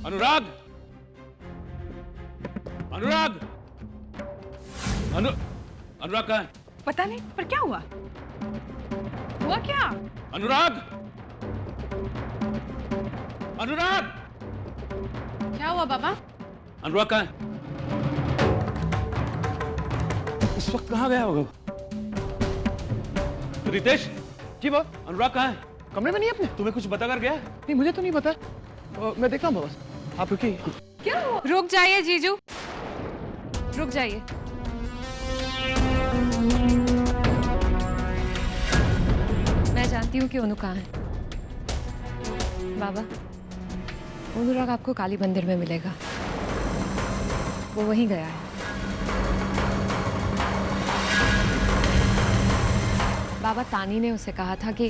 अनुराग, अनुराग, अनुराग कहाँ है? पता नहीं, पर क्या हुआ? हुआ क्या? अनुराग, अनुराग, क्या हुआ बाबा? अनुराग कहाँ है? इस वक्त कहाँ गया होगा? रितेश जी बॉस। अनुराग कहाँ है? कमरे में नहीं अपने? तुम्हें कुछ बता कर गया? नहीं मुझे तो नहीं पता। मैं देख रहा हूँ बॉस। आप रुकिए। क्या हुआ? रुक जाइए जीजू, रुक जाइए। मैं जानती हूँ कि उनु कहाँ है। बाबा, अनुराग आपको काली मंदिर में मिलेगा। वो वहीं गया है। बाबा, तानी ने उसे कहा था कि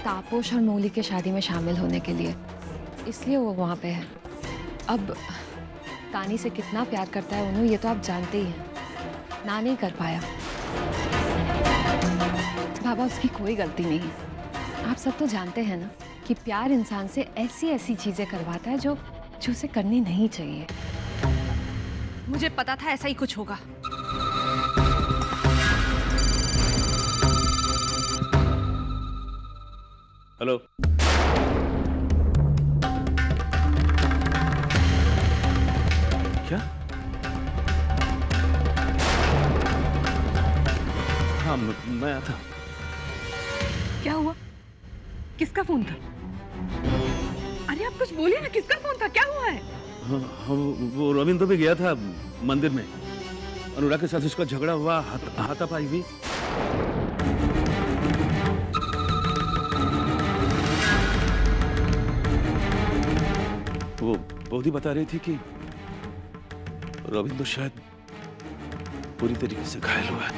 तापोश और मौली के शादी में शामिल होने के लिए, इसलिए वो वहाँ पे है। अब तानी से कितना प्यार करता है उन्हों, ये तो आप जानते ही हैं। ना नहीं कर पाया। बाबा, उसकी कोई गलती नहीं है। आप सब तो जानते हैं ना कि प्यार इंसान से ऐसी ऐसी चीजें करवाता है जो उसे करनी नहीं चाहिए। मुझे पता था ऐसा ही कुछ होगा। हेलो, क्या? हाँ, मैं आया था। क्या हुआ? किसका फोन था? अरे आप कुछ बोलिए ना, किसका फोन था? क्या हुआ है? हाँ, वो रविंद्र भी गया था मंदिर में। अनुराग के साथ उसका झगड़ा हुआ, हाथापाई हुई। वो बहुत बता रही थी कि रविंद्र शायद पूरी तरीके से घायल हुआ है।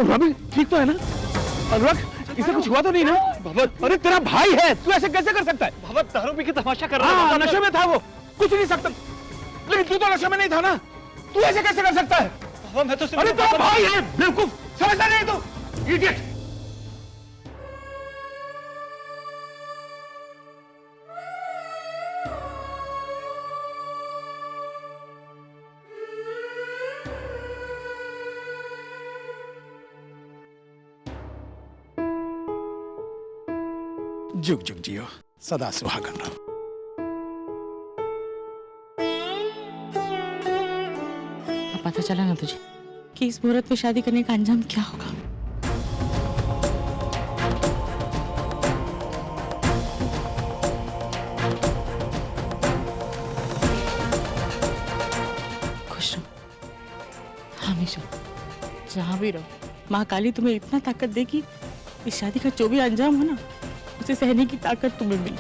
रवि ठीक तो है ना? अनुराग, इसे कुछ हुआ तो नहीं ना? भगवत, अरे तेरा भाई है, तू ऐसे कैसे कर सकता है? भगवत दारू पी के तमाशा कर रहा है। नशे में था वो, कुछ नहीं सकता। लेकिन तू तो नशे में नहीं था ना? तू ऐसे कैसे कर सकता है? मैं तो अरे तेरा भाई है, बेवकूफ, समझता नहीं तू, इडियट। जुग जुग जियो, सदा सुहागन रहो। अब पता चला ना तुझे कि इस मुहूर्त में शादी करने का अंजाम क्या होगा? खुश रहो, हमेशा जहां भी रहो, माँ काली तुम्हें इतना ताकत देगी, इस शादी का जो भी अंजाम हो ना, उसे सहने की ताकत तुम्हें मिली।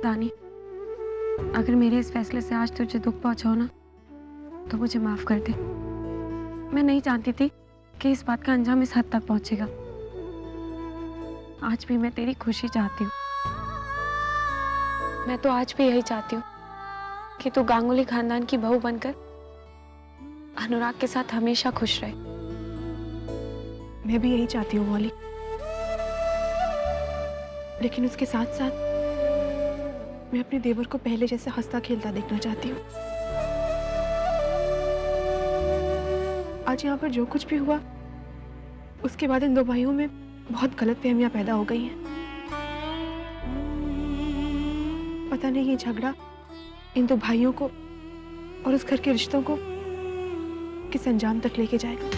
दानी, अगर मेरे इस फैसले से आज तुझे दुख पहुंचा हो ना, तो मुझे माफ कर दे। मैं नहीं जानती थी कि इस बात का अंजाम इस हद तक पहुंचेगा। आज भी मैं तेरी खुशी चाहती हूँ। मैं तो आज भी यही चाहती हूँ कि तू गांगुली खानदान की बहू बनकर अनुराग के साथ हमेशा खुश रहे। मैं भी यही चाहती हूँ मौली, लेकिन उसके साथ साथ मैं अपने देवर को पहले जैसे हंसता खेलता देखना चाहती हूँ। आज यहाँ पर जो कुछ भी हुआ, उसके बाद इन दो भाइयों में बहुत गलतफहमियां पैदा हो गई हैं। पता नहीं ये झगड़ा इन दो भाइयों को और उस घर के रिश्तों को किस अंजाम तक लेके जाएगा।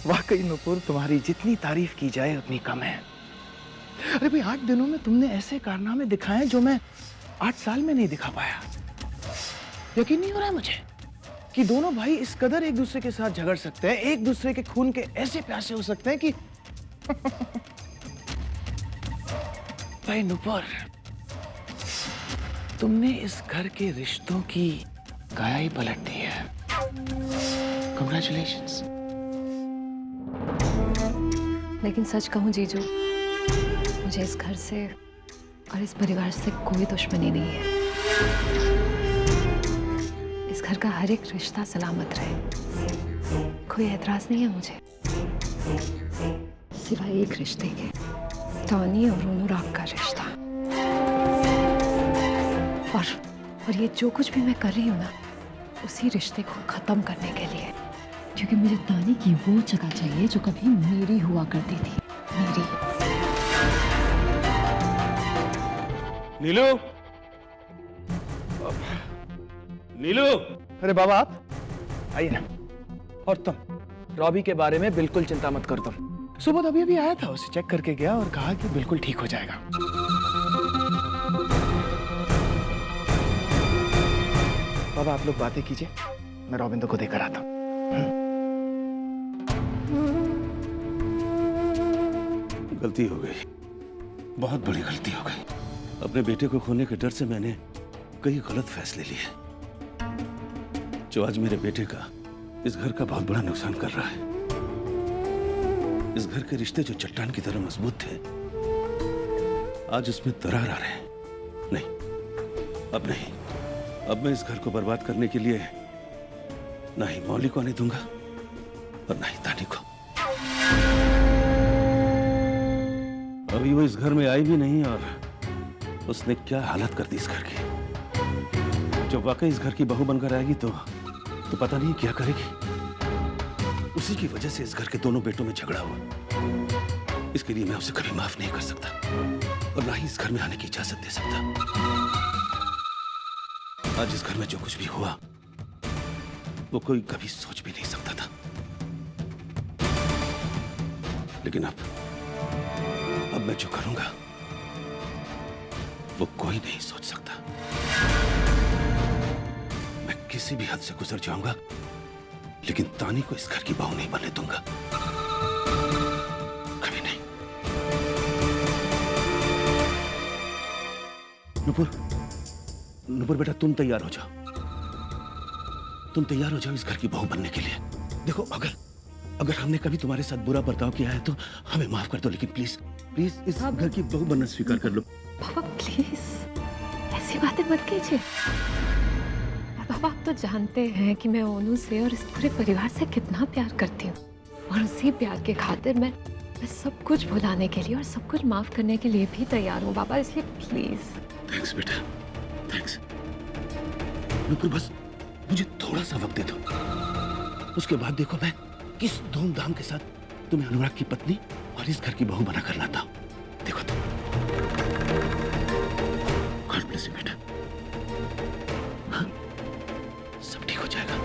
वाकई नुपुर, तुम्हारी जितनी तारीफ की जाए उतनी कम है। अरे भाई, 8 दिनों में तुमने ऐसे कारनामे दिखाए जो मैं 8 साल में नहीं दिखा पाया। यकीन नहीं हो रहा है मुझे कि दोनों भाई इस कदर एक दूसरे के साथ झगड़ सकते हैं, एक दूसरे के खून के ऐसे प्यासे हो सकते हैं कि भाई नुपुर, तुमने इस घर के रिश्तों की काया ही पलट दी है। Congratulations। लेकिन सच कहूँ जीजू, मुझे इस घर से और इस परिवार से कोई दुश्मनी नहीं है। इस घर का हर एक रिश्ता सलामत रहे, कोई एतराज नहीं है मुझे, सिवाय एक रिश्ते के, टॉनी और अनुराग का रिश्ता। और ये जो कुछ भी मैं कर रही हूँ ना, उसी रिश्ते को खत्म करने के लिए, क्योंकि मुझे तानी की वो जगह चाहिए जो कभी मेरी हुआ करती थी, मेरी। नीलू, नीलू। अरे बाबा, आप आइए ना। और तुम रॉबी के बारे में बिल्कुल चिंता मत कर। तुम सुबह अभी अभी आया था, उसे चेक करके गया और कहा कि बिल्कुल ठीक हो जाएगा। बाबा, आप लोग बातें कीजिए, मैं रॉबिंदो को देकर आता हूँ। गलती हो गई, बहुत बड़ी गलती हो गई। अपने बेटे को खोने के डर से मैंने कई गलत फैसले लिए, जो आज मेरे बेटे का, इस घर का बहुत बड़ा नुकसान कर रहा है। इस घर के रिश्ते जो चट्टान की तरह मजबूत थे, आज उसमें दरार आ रहे हैं। नहीं, अब नहीं। अब मैं इस घर को बर्बाद करने के लिए ना ही मौली को आने दूंगा और ना ही तानी को। अभी वो इस घर में आई भी नहीं और उसने क्या हालत कर दी इस घर की। जब वाकई इस घर की बहू बनकर आएगी तो पता नहीं क्या करेगी। उसी की वजह से इस घर के दोनों बेटों में झगड़ा हुआ। इसके लिए मैं उसे कभी माफ नहीं कर सकता और ना ही इस घर में आने की इजाजत दे सकता। आज इस घर में जो कुछ भी हुआ वो कोई कभी सोच भी नहीं सकता था, लेकिन अब मैं जो करूंगा वो कोई नहीं सोच सकता। मैं किसी भी हद से गुजर जाऊंगा, लेकिन तानी को इस घर की बहू नहीं बनने दूंगा, कभी नहीं। नुपुर बेटा, तुम तैयार हो जाओ। तुम तैयार हो जाओ इस घर की बहू बनने के लिए। देखो, अगर हमने कभी तुम्हारे साथ बुरा बर्ताव किया है तो हमें माफ कर दो, लेकिन प्लीज प्लीज इस घर की बहू बनना स्वीकार कर लो। पापा प्लीज ऐसी बातें मत कीजिए। पापा, आप तो जानते हैं कि मैं ओनू से और इस पूरे परिवार से कितना प्यार करती हूँ, और उसी प्यार के खातिर मैं सब कुछ भुलाने के लिए और सब कुछ माफ करने के लिए भी तैयार हूँ पापा, इसलिए प्लीज। थैंक्स बेटा, थैंक्स। नुपुर, बस मुझे थोड़ा सा वक्त दे दो, उसके बाद देखो मैं किस धूमधाम के साथ तुम्हें अनुराग की पत्नी और इस घर की बहू बनाकर लाता हूं। देखो तुम। गॉड ब्लेस यू बेटा। हाँ, सब ठीक हो जाएगा।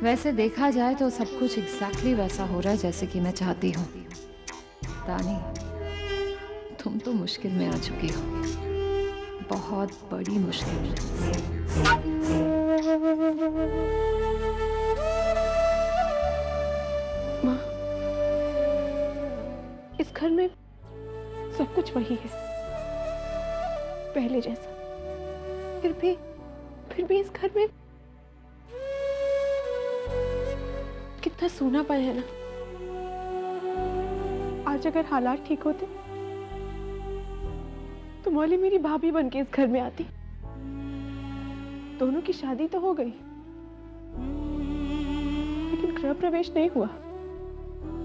वैसे देखा जाए तो सब कुछ एग्जैक्टली वैसा हो रहा है जैसे कि मैं चाहती हूँ। तानी, तुम तो मुश्किल में आ चुकी हो, बहुत बड़ी मुश्किल में। माँ, इस घर में सब कुछ वही है, पहले जैसा। फिर भी इस घर में कितना सूनापन है ना। आज अगर हालात ठीक होते तो मौली मेरी भाभी बनके इस घर में आती। दोनों की शादी तो हो गई, लेकिन गृह प्रवेश नहीं हुआ।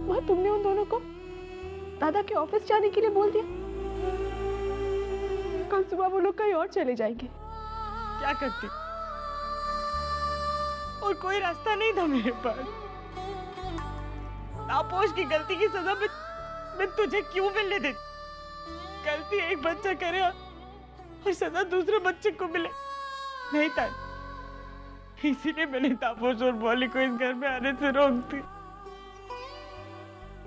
वहां तुमने उन दोनों को दादा के ऑफिस जाने के लिए बोल दिया। कल सुबह वो लोग कहीं और चले जाएंगे। क्या करती? और कोई रास्ता नहीं था मेरे पास। तापोश की गलती की सजा मैं तुझे क्यों मिलने दे? गलती एक बच्चा करे और सजा दूसरे बच्चे को मिले, नहीं था। इसीलिए मैंने तापोश और मौली को इस घर में आने से रोक दी।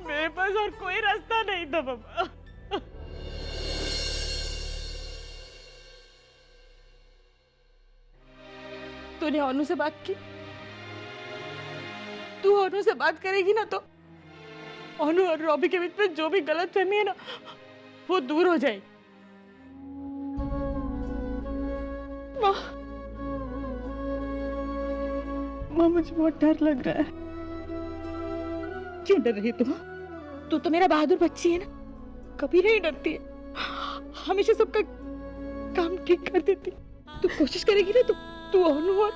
मेरे पास और कोई रास्ता नहीं था बाबा। तूने अनु से बात की? तू अनु से बात करेगी ना तो अनु और रॉबी के बीच में जो भी गलतफहमी है ना वो दूर हो जाएगी। माँ मुझे बहुत डर लग रहा है। क्यों डर रही है तुम? तू तो मेरा बहादुर बच्ची है ना, कभी नहीं डरती है, हमेशा सबका काम ठीक कर देती। तू कोशिश करेगी ना तो तू अनु और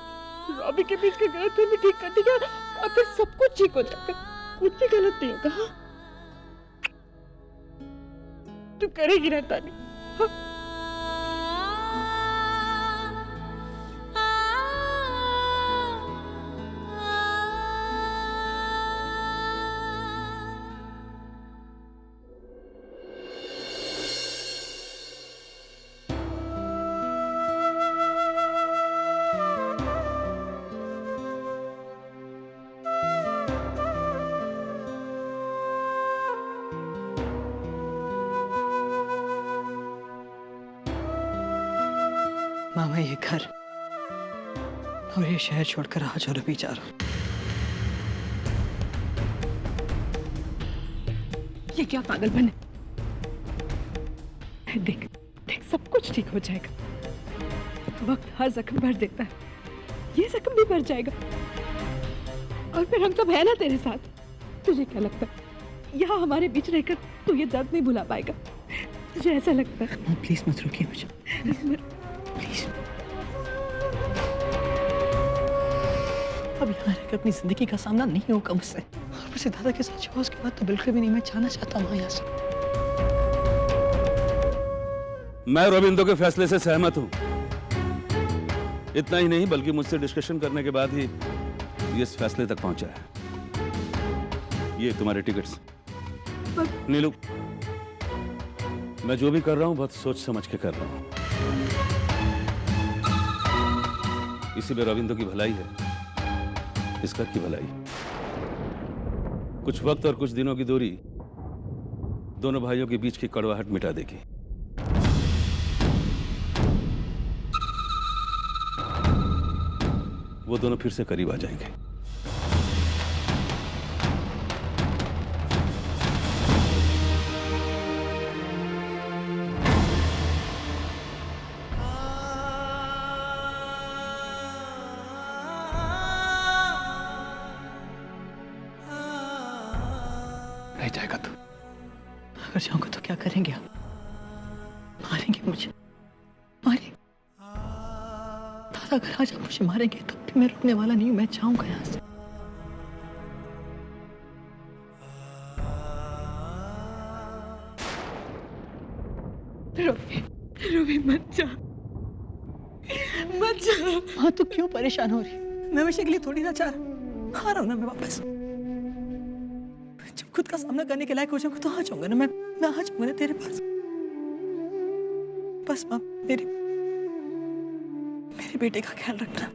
रॉबी के बीच का गलतफहमी ठीक कर देगी और फिर सब कुछ ठीक हो जाएगा, कुछ भी गलत नहीं होगा। हाँ? तू करेगी ना तानी? हाँ? मामा ये घर और ये शहर छोड़कर आज और अभी जा रहा हूं। ये क्या पागलपन है? देख देख सब कुछ ठीक हो जाएगा। वक्त हर जख्म भर देता है, ये जख्म भी भर जाएगा और फिर हम सब है ना तेरे साथ। तुझे क्या लगता है यहाँ हमारे बीच रहकर तू ये दर्द नहीं भुला पाएगा? तुझे ऐसा लगता है? प्लीज मत रोकिए मुझे, प्लीज। अब यहाँ रहकर अपनी जिंदगी का सामना नहीं होगा मुझसे। और मुझसे दादा के साथ हुआ उसके बाद तो बिल्कुल भी नहीं। मैं जाना चाहता हूँ यहाँ से। मैं रविंदो के फैसले से सहमत हूं। इतना ही नहीं बल्कि मुझसे डिस्कशन करने के बाद ही ये इस फैसले तक पहुंचा है। ये तुम्हारे टिकट्स। नीलू, मैं जो भी कर रहा हूं बहुत सोच समझ के कर रहा हूं। इसी में रविंदो की भलाई है, इस घर की भलाई। कुछ वक्त और कुछ दिनों की दूरी दोनों भाइयों के बीच की कड़वाहट मिटा देगी। वो दोनों फिर से करीब आ जाएंगे। रह जाएगा तू। अगर जाऊंगा तो क्या करेंगे आप? मारेंगे मुझे, मारेंगे। दादा अगर आज आप मुझे मारेंगे तब भी मैं रुकने वाला नहीं हूं। मैं जाऊंगा यहाँ से। रवि मत जा, मत जा। हाँ तो क्यों परेशान हो रही? मैं हमेशा के लिए थोड़ी ना चाह रहा हूं ना मैं वापस। जब खुद का सामना करने के लायक हो जाऊंगा तो आ जाऊंगा ना मैं आ जाऊंगा ना तेरे पास। बस माँ मेरे बेटे का ख्याल रखना।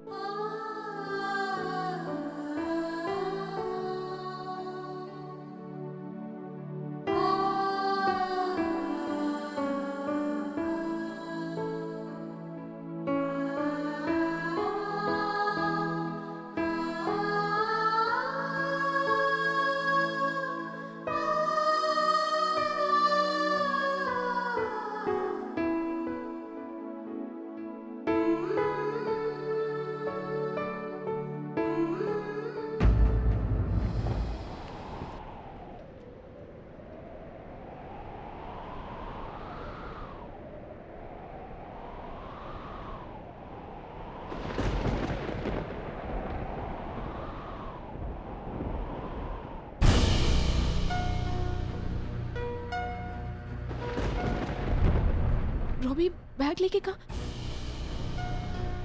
रॉबी बैग लेके कहाँ?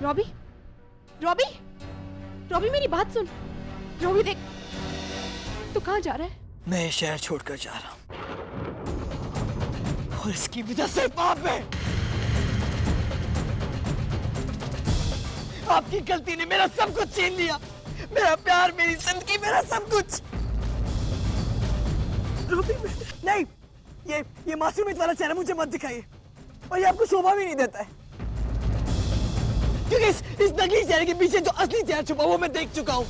रॉबी, रॉबी, रॉबी मेरी बात सुन। रॉबी देख, तू कहाँ जा रहा है? मैं शहर छोड़कर जा रहा हूँ। और इसकी वजह से पाप है। आपकी गलती ने मेरा सब कुछ छीन लिया, मेरा प्यार, मेरी जिंदगी, मेरा सब कुछ। नहीं, ये मासूमियत वाला चेहरा मुझे मत दिखाइए, और ये आपको शोभा भी नहीं देता है, क्योंकि इस नकली चेहरे के पीछे जो असली चेहरा छुपा वो मैं देख चुका हूँ।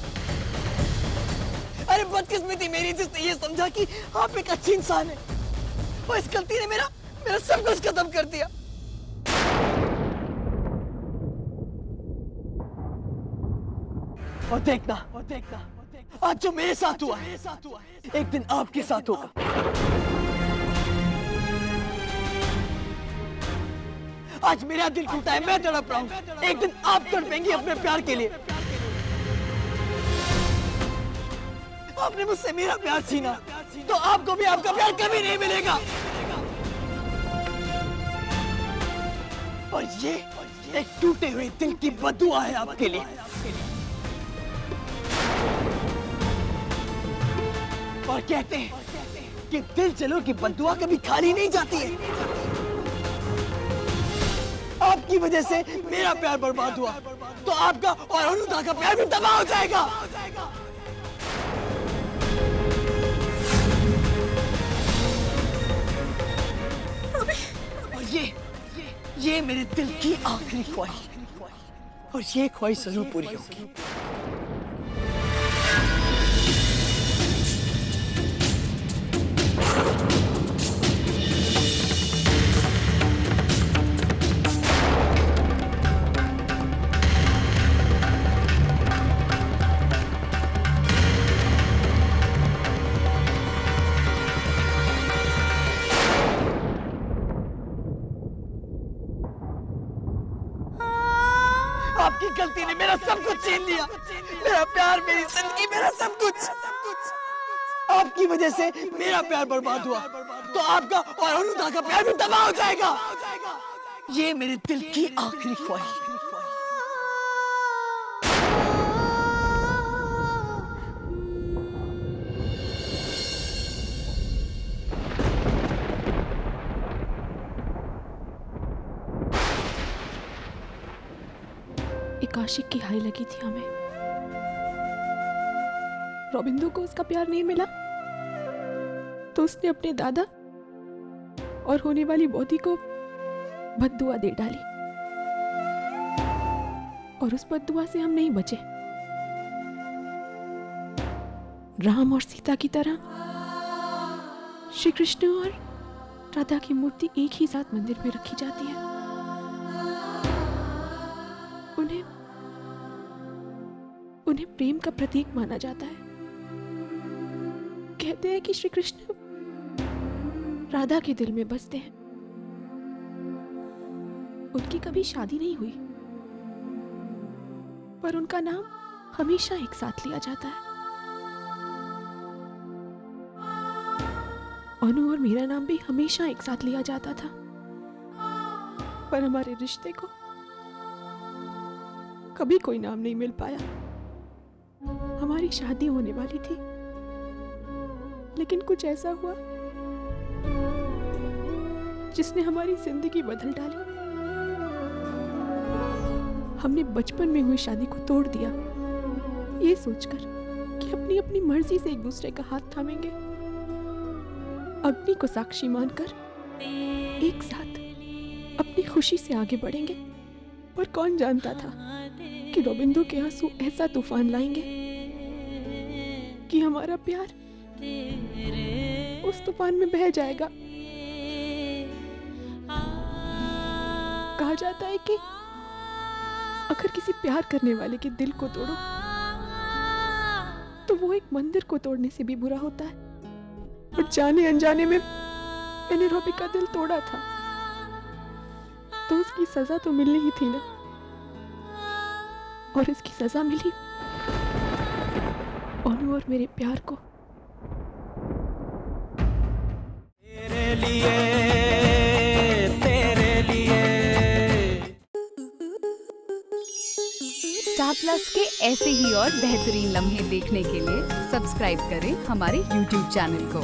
अरे बदकिस्मती मेरी जिसने ये समझा कि आप एक अच्छी इंसान है, और इस गलती ने मेरा सब कुछ खत्म कर दिया। और देखना आज जो मेरे साथ हुआ है, एक दिन आपके साथ होगा। आज मेरा दिल टूटा है, मैं तड़प रहा हूँ, एक दिन आप तड़पेंगी अपने प्यार के लिए। आपने मुझसे मेरा प्यार छीना, तो आपको भी आपका प्यार कभी नहीं मिलेगा। और ये एक टूटे हुए दिल की बददुआ है आपके लिए। और कहते हैं कि दिल चलो की बददुआ कभी खाली नहीं जाती है। आपकी वजह से मेरा प्यार बर्बाद हुआ, तो आपका और अनुता का प्यार भी तबाह हो जाएगा। और ये मेरे दिल की आखिरी ख्वाहिश, और ये ख्वाहिश जरूर पूरी होगी। आपकी गलती ने मेरा सब कुछ छीन लिया, मेरा प्यार, मेरी जिंदगी, मेरा सब कुछ। आपकी वजह से मेरा प्यार बर्बाद हुआ, तो आपका और अनुता का प्यार भी तबाह हो जाएगा। ये मेरे दिल की आखिरी ख्वाहिश। एक आशिक की हाय लगी थी हमें। रोबिंदो को उसका प्यार नहीं मिला, तो उसने अपने दादा और होने वाली बॉदी को बद्दुआ दे डाली, और उस बद्दुआ से हम नहीं बचे। राम और सीता की तरह श्री कृष्ण और राधा की मूर्ति एक ही साथ मंदिर में रखी जाती है। उन्हें प्रेम का प्रतीक माना जाता है। कहते हैं कि श्री कृष्ण राधा के दिल में बसते हैं। उनकी कभी शादी नहीं हुई, पर उनका नाम हमेशा एक साथ लिया जाता है। अनु और मेरा नाम भी हमेशा एक साथ लिया जाता था, पर हमारे रिश्ते को कभी कोई नाम नहीं मिल पाया। हमारी शादी होने वाली थी, लेकिन कुछ ऐसा हुआ जिसने हमारी जिंदगी बदल डाली। हमने बचपन में हुई शादी को तोड़ दिया, ये सोचकर कि अपनी अपनी मर्जी से एक दूसरे का हाथ थामेंगे, अग्नि को साक्षी मानकर एक साथ अपनी खुशी से आगे बढ़ेंगे। पर कौन जानता था कि रोबिंदो के आंसू ऐसा तूफान लाएंगे कि हमारा प्यार उस तूफान में बह जाएगा। कहा जाता है कि अगर किसी प्यार करने वाले के दिल को तोड़ो तो वो एक मंदिर को तोड़ने से भी बुरा होता है। और जाने अनजाने में मैंने रॉबी का दिल तोड़ा था, तो उसकी सजा तो मिलनी ही थी ना, और इसकी सजा मिली अनु और मेरे प्यार को। तेरे लिए स्टार प्लस के ऐसे ही और बेहतरीन लम्हे देखने के लिए सब्सक्राइब करें हमारे YouTube चैनल को।